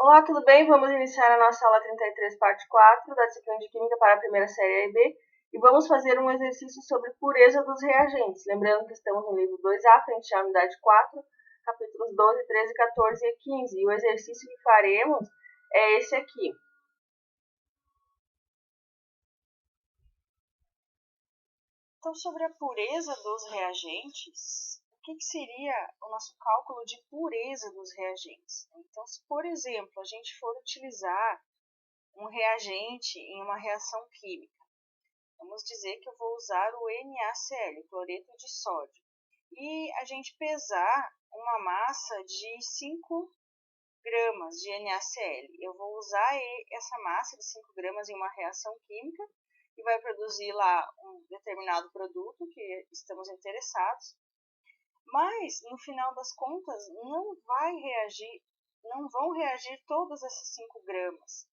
Olá, tudo bem? Vamos iniciar a nossa aula 33, parte 4 da disciplina de Química para a primeira série A e B e vamos fazer um exercício sobre pureza dos reagentes. Lembrando que estamos no livro 2A, frente à unidade 4, capítulos 12, 13, 14 e 15. E o exercício que faremos é esse aqui. Então, sobre a pureza dos reagentes, o que seria o nosso cálculo de pureza dos reagentes? Então, se, por exemplo, a gente for utilizar um reagente em uma reação química, vamos dizer que eu vou usar o NaCl, cloreto de sódio, e a gente pesar uma massa de 5 gramas de NaCl. Eu vou usar essa massa de 5 gramas em uma reação química e vai produzir lá um determinado produto que estamos interessados, mas no final das contas não vão reagir todas essas 5 gramas.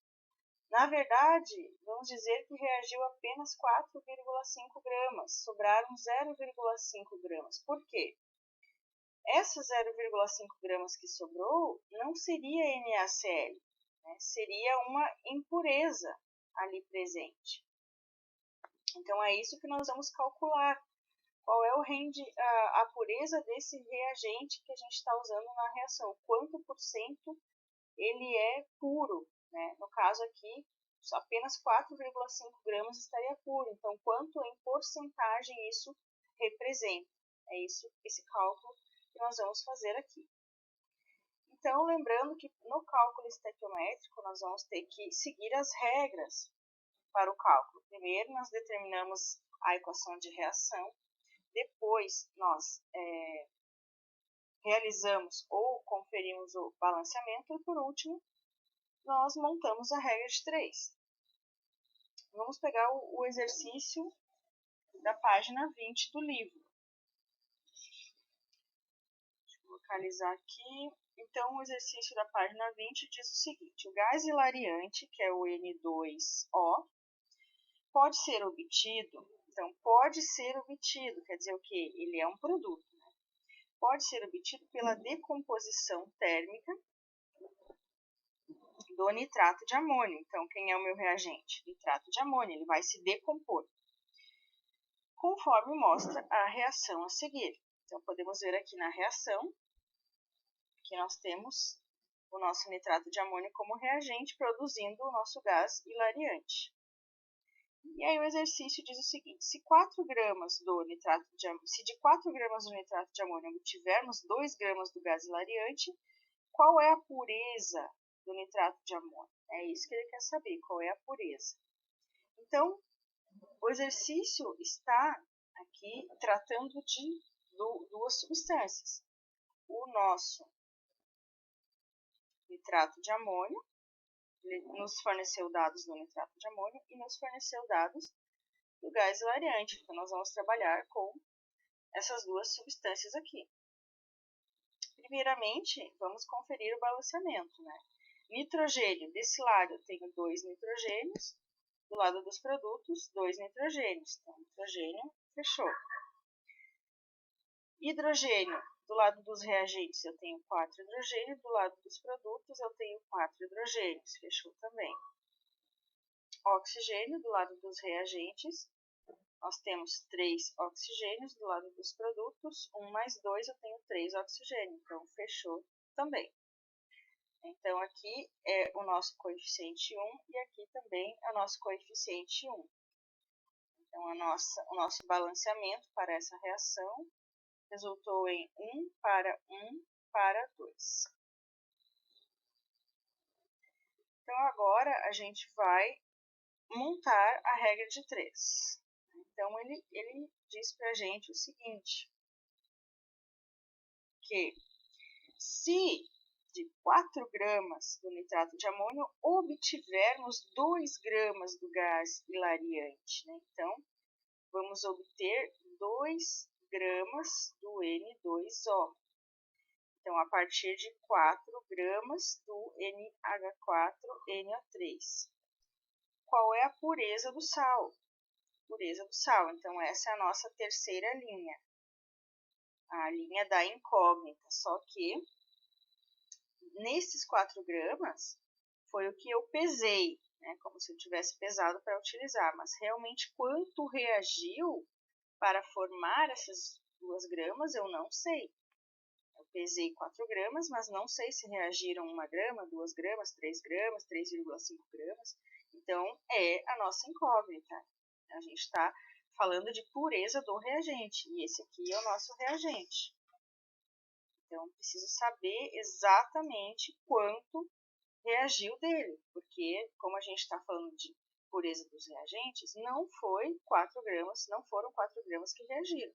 Na verdade, vamos dizer que reagiu apenas 4,5 gramas, sobraram 0,5 gramas. Por quê? Essa 0,5 gramas que sobrou não seria NaCl, né? Seria uma impureza ali presente. Então, é isso que nós vamos calcular. Qual é a pureza desse reagente que a gente está usando na reação? Quanto por cento ele é puro, né? No caso aqui, apenas 4,5 gramas estaria puro. Então, quanto em porcentagem isso representa? É isso, esse cálculo que nós vamos fazer aqui. Então, lembrando que no cálculo estequiométrico, nós vamos ter que seguir as regras para o cálculo. Primeiro, nós determinamos a equação de reação. Depois, nós realizamos ou conferimos o balanceamento. E, por último, nós montamos a regra de 3. Vamos pegar o exercício da página 20 do livro. Deixa eu localizar aqui. Então, o exercício da página 20 diz o seguinte: o gás hilariante, que é o N2O, pode ser obtido. Então, pode ser obtido, quer dizer o quê? Ele é um produto. Né? Pode ser obtido pela decomposição térmica do nitrato de amônio. Então, quem é o meu reagente? Nitrato de amônio, ele vai se decompor, conforme mostra a reação a seguir. Então, podemos ver aqui na reação que nós temos o nosso nitrato de amônio como reagente, produzindo o nosso gás hilariante. E aí o exercício diz o seguinte: se 4 gramas do nitrato de amônio, se de 4 gramas do nitrato de amônio obtivermos 2 gramas do gás hilariante, qual é a pureza do nitrato de amônio? É isso que ele quer saber, qual é a pureza. Então, o exercício está aqui tratando de duas substâncias. O nosso nitrato de amônio, ele nos forneceu dados do nitrato de amônio e nos forneceu dados do gás hilariante. Então, nós vamos trabalhar com essas duas substâncias aqui. Primeiramente, vamos conferir o balanceamento. Né? Nitrogênio, desse lado eu tenho 2 nitrogênios, do lado dos produtos, 2 nitrogênios. Então, nitrogênio, fechou. Hidrogênio, do lado dos reagentes eu tenho 4 hidrogênios, do lado dos produtos eu tenho 4 hidrogênios, fechou também. Oxigênio, do lado dos reagentes, nós temos 3 oxigênios, do lado dos produtos, 1 mais 2 eu tenho 3 oxigênios, então fechou também. Então, aqui é o nosso coeficiente 1 e aqui também é o nosso coeficiente 1. Então, o nosso balanceamento para essa reação resultou em 1 para 1 para 2. Então, agora a gente vai montar a regra de 3. Então, ele diz para a gente o seguinte, que se de 4 gramas do nitrato de amônio obtivermos 2 gramas do gás hilariante, né? Então, vamos obter 2 gramas do N2O. Então, a partir de 4 gramas do NH4NO3. Qual é a pureza do sal? Pureza do sal. Então, essa é a nossa terceira linha. A linha da incógnita. Só que nesses 4 gramas foi o que eu pesei, né? Como se eu tivesse pesado para utilizar, mas realmente quanto reagiu para formar essas 2 gramas eu não sei. Eu pesei 4 gramas, mas não sei se reagiram 1 grama, 2 gramas, 3 gramas, 3,5 gramas. Então, é a nossa incógnita. A gente está falando de pureza do reagente, e esse aqui é o nosso reagente. Então, preciso saber exatamente quanto reagiu dele, porque, como a gente está falando de pureza dos reagentes, não foram 4 gramas que reagiram.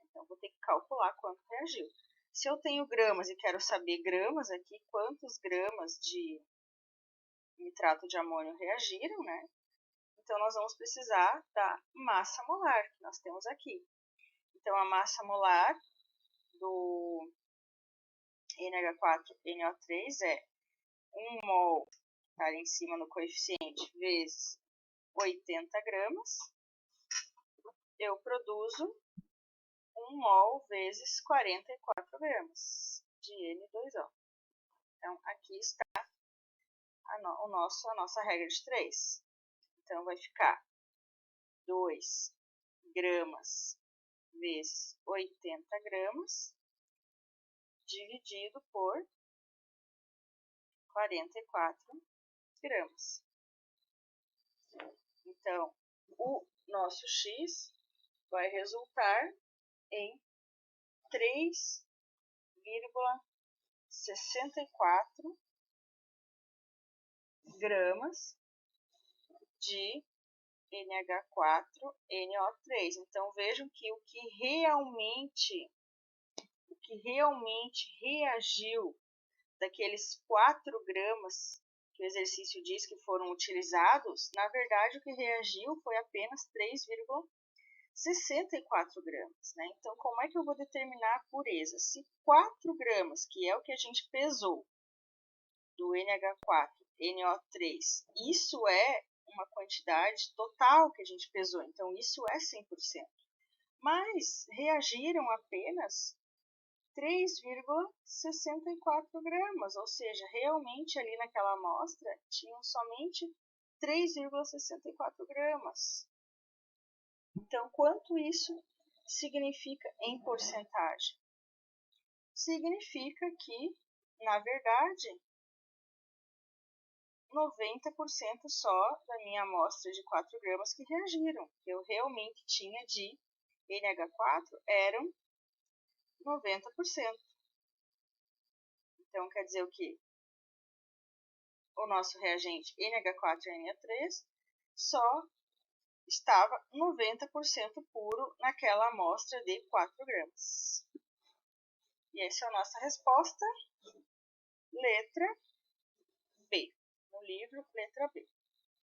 Então, vou ter que calcular quanto reagiu. Se eu tenho gramas e quero saber gramas aqui, quantos gramas de nitrato de amônio reagiram, né? Então, nós vamos precisar da massa molar que nós temos aqui. Então, a massa molar do NH4NO3 é 1 mol, está ali em cima no coeficiente, vezes 80 gramas. Eu produzo 1 mol vezes 44 gramas de N2O. Então, aqui está a nossa regra de 3. Então, vai ficar 2 gramas vezes 80 gramas dividido por 44 gramas. Então, o nosso X vai resultar em 3,64 gramas de NH4NO3. Então, vejam que o que realmente reagiu daqueles 4 gramas que o exercício diz que foram utilizados, na verdade, o que reagiu foi apenas 3,64 gramas. Né? Então, como é que eu vou determinar a pureza? Se 4 gramas, que é o que a gente pesou, do NH4NO3, isso é uma quantidade total que a gente pesou, então isso é 100%. Mas reagiram apenas 3,64 gramas, ou seja, realmente ali naquela amostra tinham somente 3,64 gramas. Então, quanto isso significa em porcentagem? Significa que, na verdade, 90% só da minha amostra de 4 gramas que reagiram. Eu realmente tinha de NH4 eram 90%. Então, quer dizer o quê? O nosso reagente NH4NO3 só estava 90% puro naquela amostra de 4 gramas. E essa é a nossa resposta, letra B. No livro, letra B.